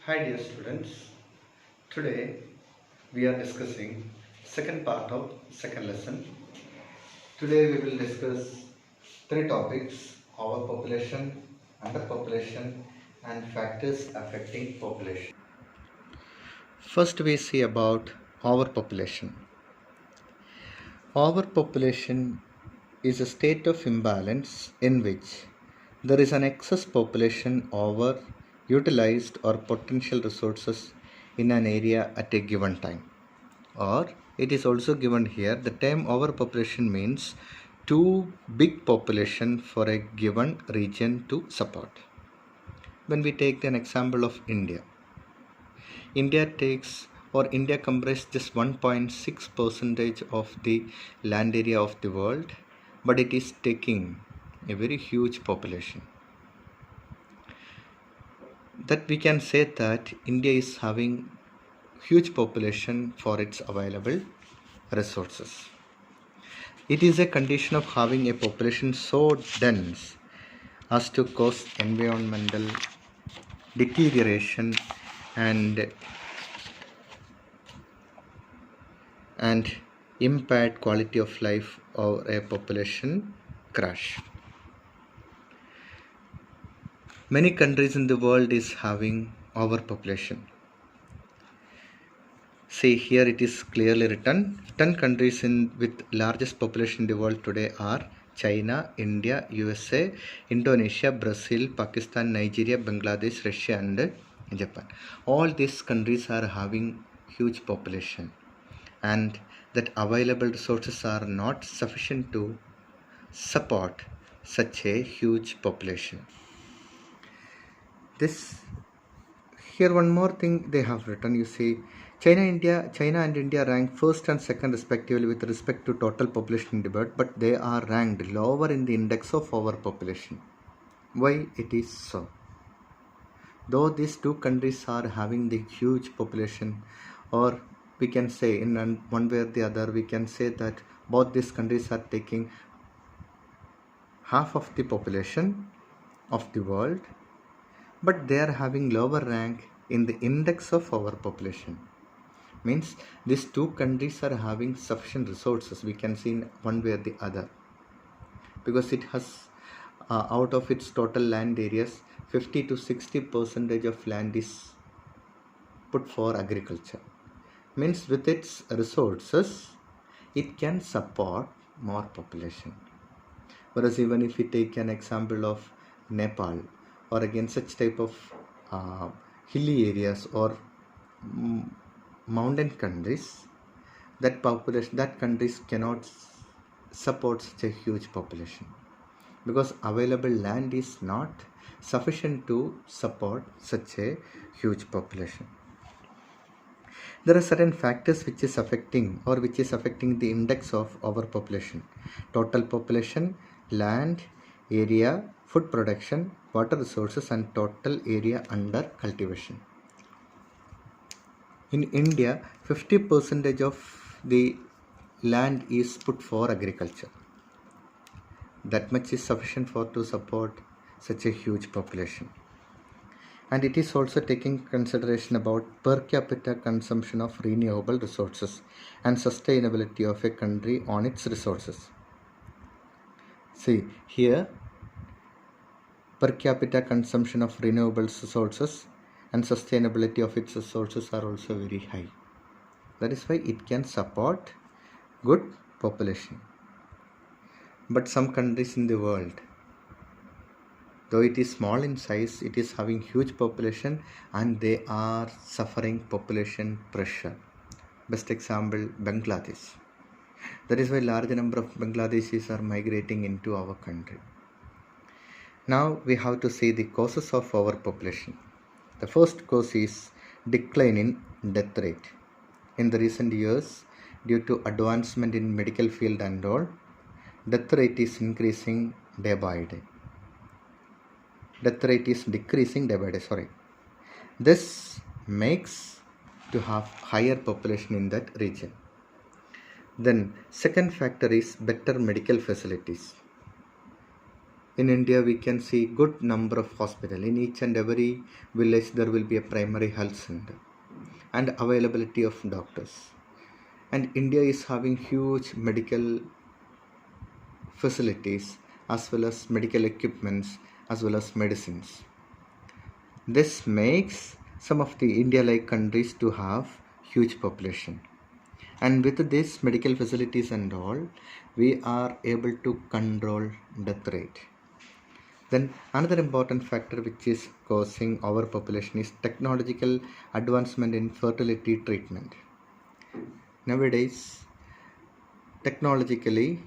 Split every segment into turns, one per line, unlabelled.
Hi dear students, today we are discussing second part of second lesson. Today we will discuss three topics: overpopulation, underpopulation and factors affecting population. First we see about overpopulation. Overpopulation is a state of imbalance in which there is an excess population over utilized or potential resources in an area at a given time. Or it is also given here the term overpopulation means too big population for a given region to support. When we take an example of India, India comprises just 1.6 percentage of the land area of the world, but it is taking a very huge population. That we can say that India is having huge population for its available resources. It is a condition of having a population so dense as to cause environmental deterioration and impaired quality of life or a population crash. Many countries in the world is having overpopulation. See, here it is clearly written 10 countries with largest population in the world today are China, India, USA, Indonesia, Brazil, Pakistan, Nigeria, Bangladesh, Russia and Japan. All these countries are having huge population and that available resources are not sufficient to support such a huge population. Here one more thing they have written, you see, China and India rank first and second respectively with respect to total population in the world, but they are ranked lower in the index of overpopulation. Why it is so? Though these two countries are having the huge population, or we can say in one way or the other, we can say that both these countries are taking half of the population of the world, but they are having lower rank in the index of overpopulation. Means these two countries are having sufficient resources, we can see in one way or the other, because it has out of its total land areas 50 to 60% of land is put for agriculture. Means with its resources it can support more population. Whereas even if we take an example of Nepal or again such type of hilly areas or mountain countries, that countries cannot support such a huge population because available land is not sufficient to support such a huge population. There are certain factors which is affecting the index of overpopulation: total population, land area, food production, water resources and total area under cultivation. In India, 50% of the land is put for agriculture. That much is sufficient to support such a huge population. And it is also taking consideration about per capita consumption of renewable resources and sustainability of a country on its resources. See, here per capita consumption of renewable resources and sustainability of its resources are also very high. That is why it can support good population. But some countries in the world, though it is small in size, it is having huge population and they are suffering population pressure. Best example, Bangladesh. That is why large number of Bangladeshis are migrating into our country. Now we have to see the causes of overpopulation. The first cause is decline in death rate. In the recent years, due to advancement in medical field and all, death rate is increasing day by day. Death rate is decreasing day by day, This makes to have higher population in that region. Then second factor is better medical facilities. In India, we can see good number of hospitals. In each and every village, there will be a primary health center and availability of doctors. And India is having huge medical facilities as well as medical equipments as well as medicines. This makes some of the India-like countries to have huge population. And with this medical facilities and all, we are able to control death rate. Then another important factor which is causing overpopulation is technological advancement in fertility treatment. Nowadays, technologically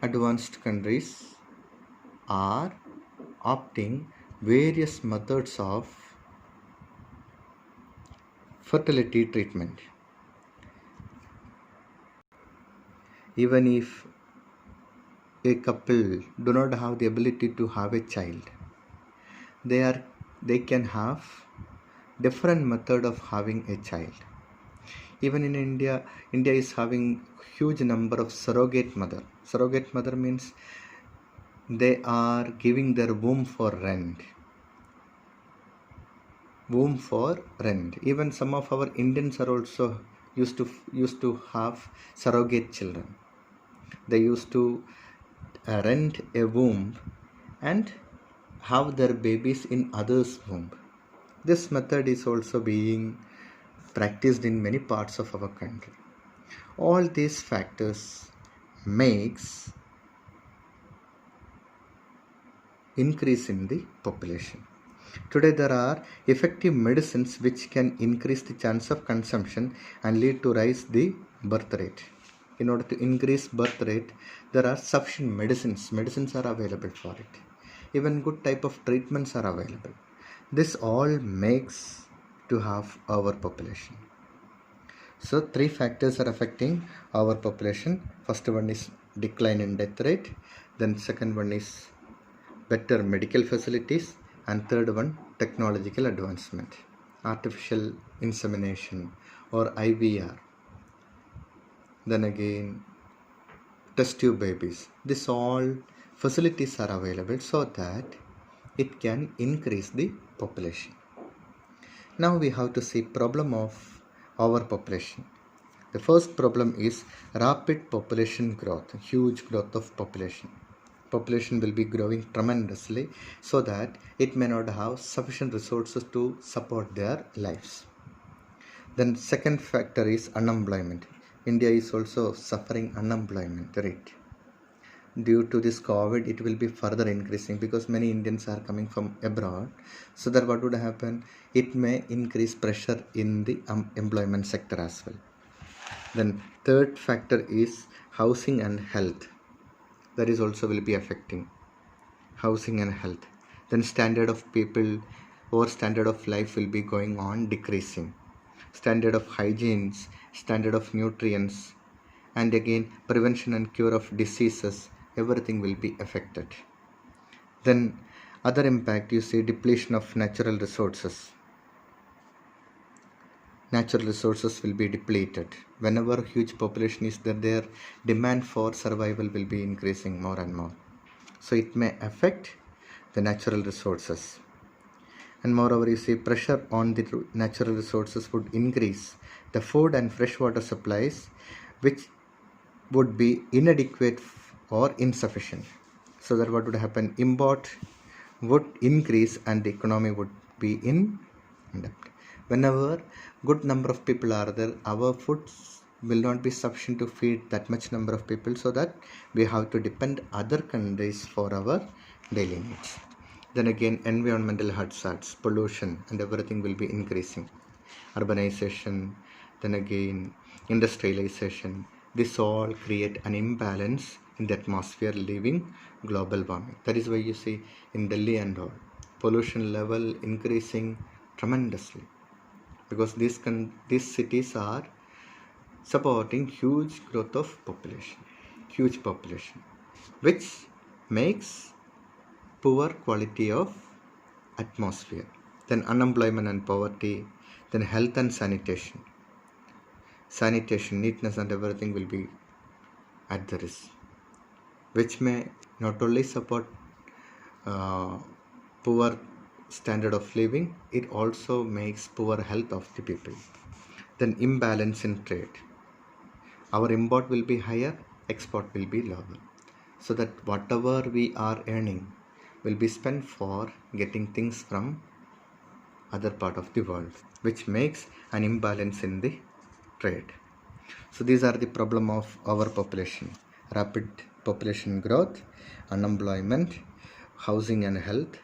advanced countries are opting various methods of fertility treatment. Even if a couple do not have the ability to have a child, they can have different method of having a child. Even in India, India is having huge number of surrogate mother. Surrogate mother means they are giving their womb for rent. Womb for rent. Even some of our Indians are also used to have surrogate children. They used to rent a womb and have their babies in others' womb. This method is also being practiced in many parts of our country. All these factors makes increase in the population. Today there are effective medicines which can increase the chance of consumption and lead to rise the birth rate. In order to increase birth rate, there are sufficient medicines. Medicines are available for it. Even good type of treatments are available. This all makes to have overpopulation. So 3 factors are affecting our population. First one is decline in death rate. Then second one is better medical facilities. And third one, technological advancement. Artificial insemination or IVR. Then again, test tube babies. This all facilities are available so that it can increase the population. Now we have to see problem of overpopulation. The first problem is rapid population growth, huge growth of population. Population will be growing tremendously so that it may not have sufficient resources to support their lives. Then second factor is unemployment. India is also suffering unemployment rate. Due to this COVID, it will be further increasing because many Indians are coming from abroad. So that what would happen? It may increase pressure in the employment sector as well. Then third factor is housing and health. That is also will be affecting housing and health. Then standard of people or standard of life will be going on decreasing. Standard of hygiene, standard of nutrients, and again prevention and cure of diseases, everything will be affected. Then other impact, you see depletion of natural resources. Natural resources will be depleted. Whenever huge population is there, their demand for survival will be increasing more and more. So it may affect the natural resources. And moreover, you see pressure on the natural resources would increase the food and freshwater supplies, which would be inadequate or insufficient. So that what would happen? Import would increase and the economy would be in debt. Whenever good number of people are there, our foods will not be sufficient to feed that much number of people, so that we have to depend other countries for our daily needs. Then again, environmental hazards, pollution and everything will be increasing. Urbanization, then again industrialization, this all create an imbalance in the atmosphere, leaving global warming. That is why you see in Delhi and all, pollution level increasing tremendously, because these cities are supporting huge growth of population, which makes poor quality of atmosphere. Then unemployment and poverty, then health and sanitation, neatness and everything will be at the risk. which may not only support uh, poor standard of living, it also makes poor health of the people. Then imbalance in trade. Our import will be higher, export will be lower. So that whatever we are earning will be spent for getting things from other part of the world, which makes an imbalance in the trade. So these are the problem of our population: rapid population growth, unemployment, housing and health,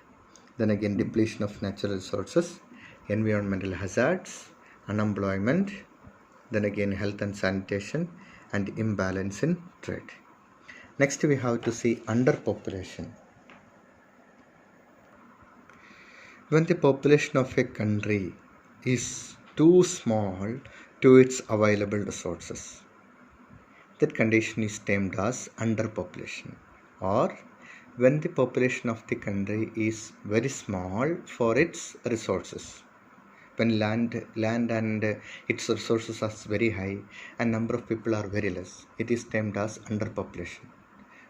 then again depletion of natural resources, environmental hazards, unemployment, then again health and sanitation, and imbalance in trade. Next we have to see underpopulation. When the population of a country is too small to its available resources, that condition is termed as underpopulation. Or when the population of the country is very small for its resources, when land and its resources are very high and number of people are very less, it is termed as underpopulation.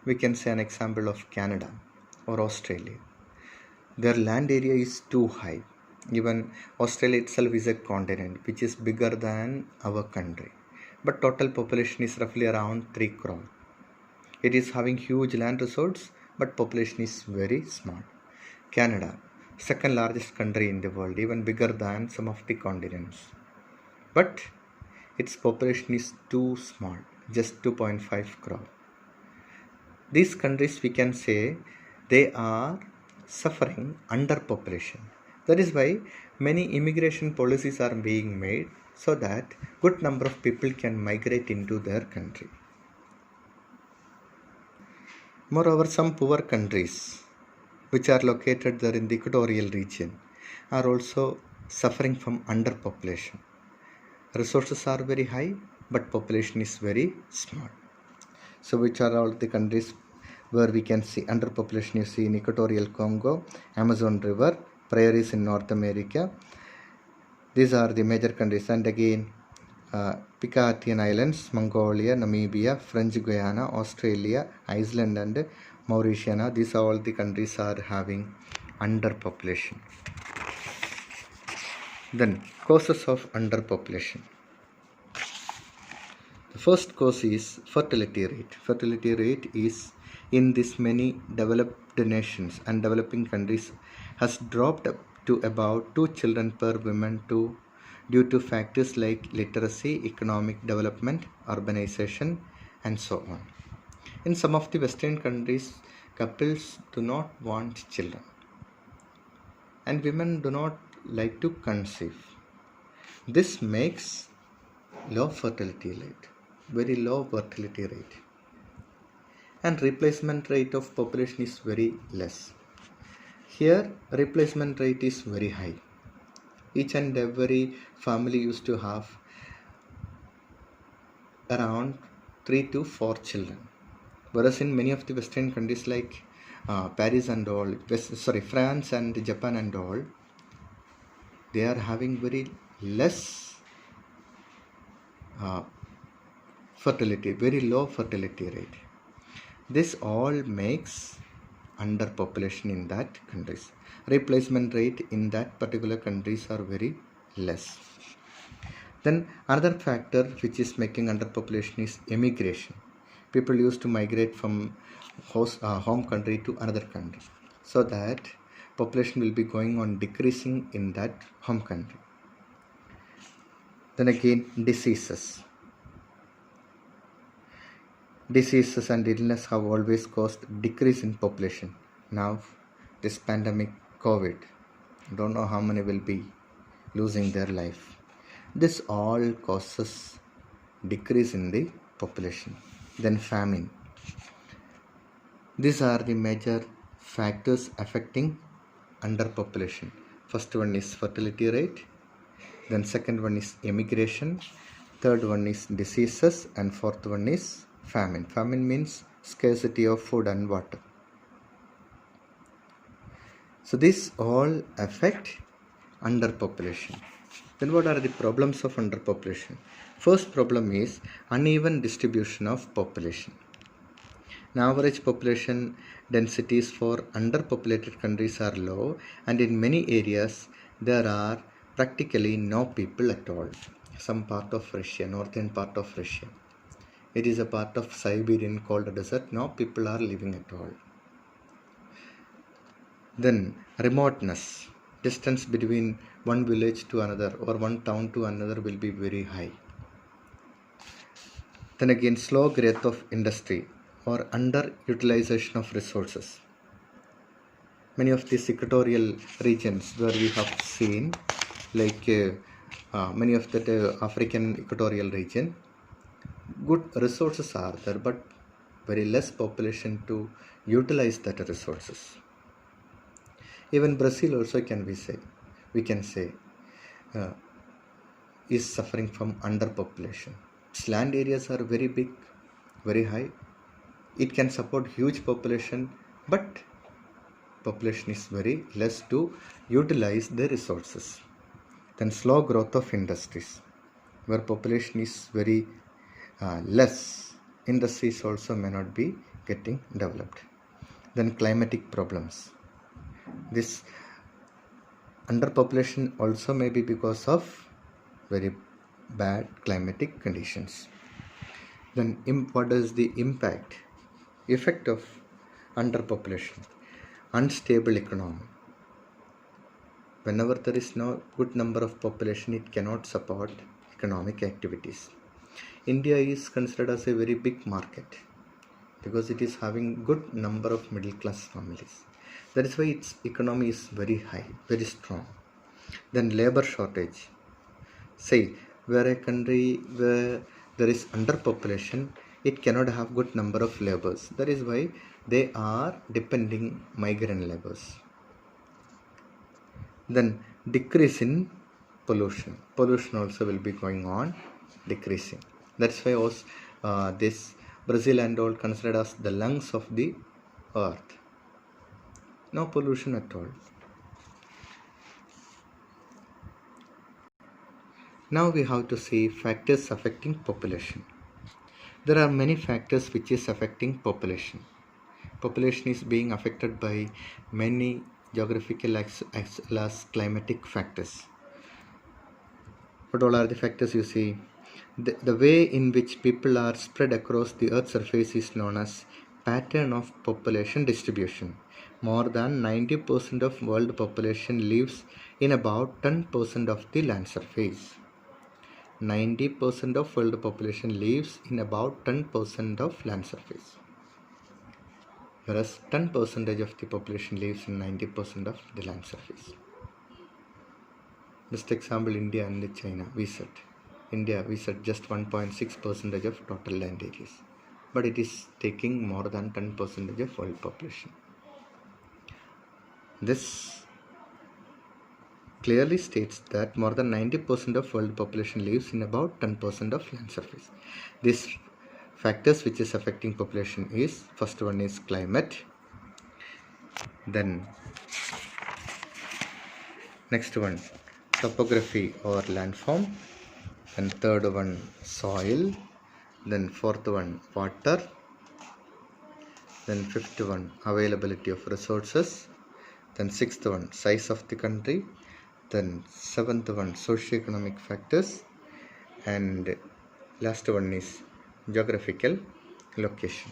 We can say an example of Canada or Australia. Their land area is too high. Even Australia itself is a continent which is bigger than our country, but total population is roughly around 3 crore. It is having huge land resource, but population is very small. Canada, second largest country in the world, even bigger than some of the continents, but its population is too small, just 2.5 crore. These countries, we can say, they are suffering underpopulation. That is why many immigration policies are being made so that good number of people can migrate into their country. Moreover, some poor countries which are located there in the equatorial region are also suffering from underpopulation. Resources are very high, but population is very small. So which are all the countries where we can see underpopulation? You see in Equatorial Congo, Amazon River, prairies in North America. These are the major countries. And again, Picatian Islands, Mongolia, Namibia, French Guiana, Australia, Iceland and Mauritius. These are all the countries are having underpopulation. Then causes of underpopulation. The first cause is fertility rate. Fertility rate is in this many developed nations and developing countries has dropped up to about 2 children per woman due to factors like literacy, economic development, urbanization, and so on. In some of the Western countries, couples do not want children, and women do not like to conceive. This makes low fertility rate, very low fertility rate, and replacement rate of population is very less. Here replacement rate is very high. Each and every family used to have around 3 to 4 children, whereas in many of the Western countries like Paris and all, France and Japan and all, they are having very less fertility, very low fertility rate. This all makes underpopulation in that countries. Replacement rate in that particular countries are very less. Then another factor which is making underpopulation is emigration. People used to migrate from home country to another country, so that population will be going on decreasing in that home country. Then again, diseases and illness have always caused decrease in population. Now this pandemic COVID, don't know how many will be losing their life. This all causes decrease in the population. Then famine. These are the major factors affecting underpopulation. First one is fertility rate, then second one is emigration, third one is diseases, and fourth one is famine. Famine means scarcity of food and water. So these all affect underpopulation. Then what are the problems of underpopulation? First problem is uneven distribution of population. Now, average population densities for underpopulated countries are low, and in many areas there are practically no people at all. Some part of Russia, northern part of Russia, it is a part of Siberian called desert. No people are living at all. Then remoteness, distance between one village to another or one town to another will be very high. Then again, slow growth of industry or underutilization of resources. Many of these equatorial regions where we have seen, like many of the African equatorial region, good resources are there, but very less population to utilize that resources. Even Brazil also we can say uh, is suffering from underpopulation. Its land areas are very big, very high. It can support huge population, but population is very less to utilize the resources. Then slow growth of industries, where population is very less, industries also may not be getting developed. Then climatic problems. This underpopulation also may be because of very bad climatic conditions. Then what is the effect of underpopulation? Unstable economy. Whenever there is no good number of population, it cannot support economic activities. India is considered as a very big market because it is having good number of middle class families. That is why its economy is very high, very strong. Then labor shortage. Say, where a country where there is underpopulation, it cannot have good number of laborers. That is why they are depending migrant laborers. Then decrease in pollution. Pollution also will be going on decreasing. That's why this Brazil and all considered as the lungs of the earth. No pollution at all. Now we have to see factors affecting population. There are many factors which is affecting population. Population is being affected by many geographical as well as climatic factors. What all are the factors you see? The way in which people are spread across the earth's surface is known as pattern of population distribution. More than 90% of world population lives in about 10% of the land surface. 90% of world population lives in about 10% of land surface, whereas 10% of the population lives in 90% of the land surface. Just example, India and China, we said just 1.6% of total land areas, but it is taking more than 10% of world population. This clearly states that more than 90% of world population lives in about 10% of land surface. These factors which is affecting population is, first one is climate, then next one topography or landform, then third one soil, then fourth one water, then fifth one availability of resources, then sixth one size of the country, then seventh one socio-economic factors, and last one is geographical location.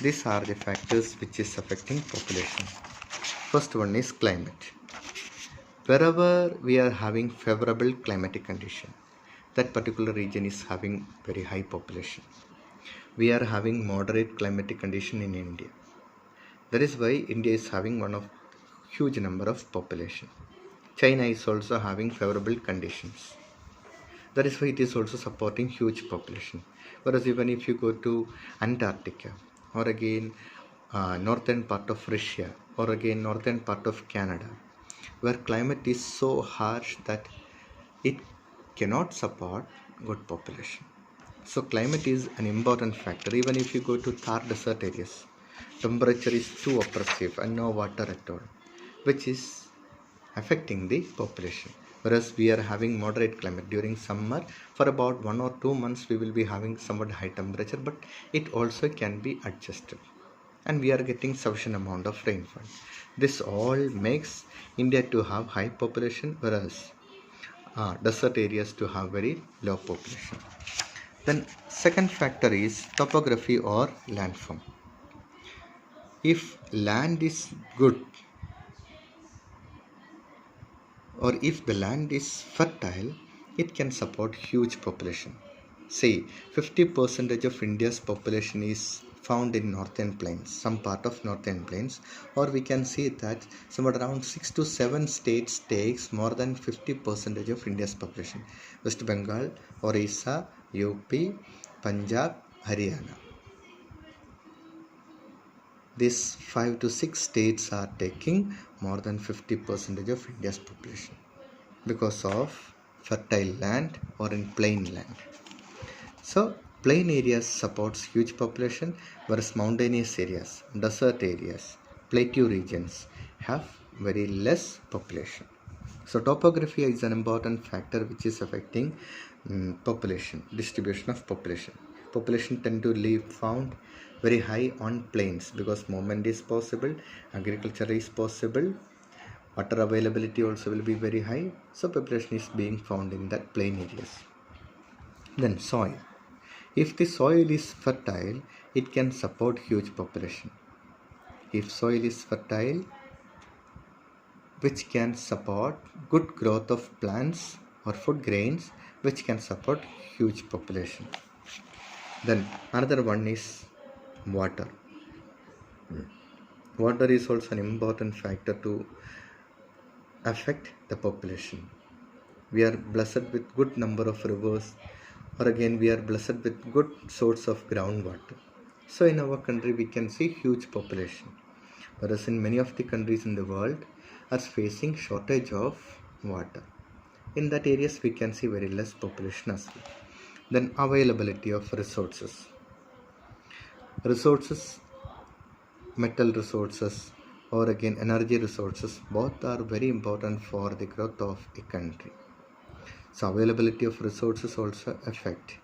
These are the factors which is affecting population. First one is climate. Wherever we are having favorable climatic condition, that particular region is having very high population. We are having moderate climatic condition in India. That is why India is having one of huge number of population. China is also having favorable conditions. That is why it is also supporting huge population. Whereas even if you go to Antarctica, or again northern part of Russia, or again northern part of Canada, where climate is so harsh that it cannot support good population. So climate is an important factor. Even if you go to Thar desert areas, temperature is too oppressive and no water at all, which is affecting the population. Whereas we are having moderate climate during summer, for about 1 or 2 months we will be having somewhat high temperature, but it also can be adjusted. and we are getting sufficient amount of rainfall. This all makes India to have high population, whereas desert areas to have very low population. Then second factor is topography or landform. If land is good, or if the land is fertile, it can support huge population. Say 50% of India's population is found in northern plains, some part of northern plains, or we can see that somewhere around 6 to 7 states takes more than 50% of India's population. West Bengal, Orissa, UP, Punjab, Haryana. These 5 to 6 states are taking more than 50% of India's population because of fertile land or in plain land. So plain areas supports huge population, whereas mountainous areas, desert areas, plateau regions have very less population. So topography is an important factor which is affecting population, distribution of population. Population tend to live found very high on plains because movement is possible, agriculture is possible, water availability also will be very high. So population is being found in that plain areas. Then soil. If the soil is fertile, it can support huge population. If soil is fertile, which can support good growth of plants or food grains, which can support huge population. Then another one is water. Water is also an important factor to affect the population. We are blessed with good number of rivers, or again we are blessed with good source of groundwater. So in our country we can see huge population, whereas in many of the countries in the world are facing shortage of water. In that areas we can see very less population as well. Then availability of resources. Resources, metal resources or again energy resources, both are very important for the growth of a country. So availability of resources also affect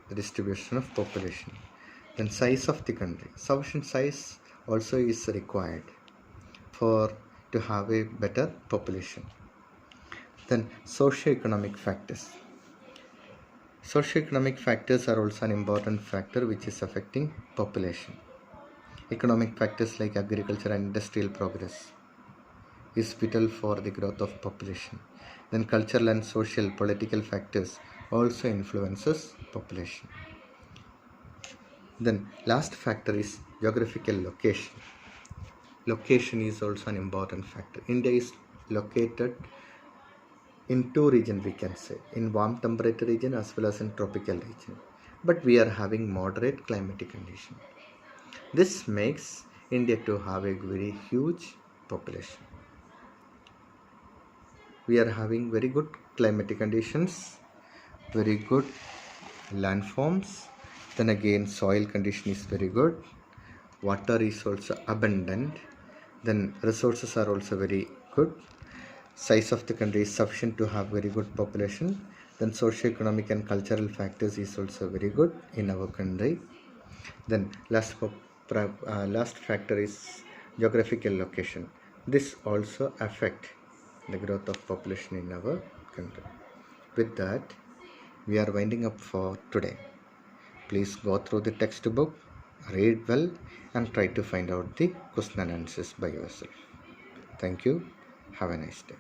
the distribution of population. Then size of the country. Sufficient size also is required for to have a better population. Then socio-economic factors. Socio-economic factors are also an important factor which is affecting population. Economic factors like agriculture and industrial progress is vital for the growth of population. Then cultural and social political factors also influences population. Then last factor is geographical location. Location is also an important factor. India is located in two regions, we can say, in warm temperature region as well as in tropical region, but we are having moderate climatic condition. This makes India to have a very huge population. We are having very good climatic conditions, very good landforms, then again soil condition is very good, water is also abundant, then resources are also very good, size of the country is sufficient to have very good population, then socio-economic and cultural factors is also very good in our country. Then last factor is geographical location. This also affect the growth of population in our country. With that, we are winding up for today. Please go through the textbook, read well, and try to find out the question and answers by yourself. Thank you. Have a nice day.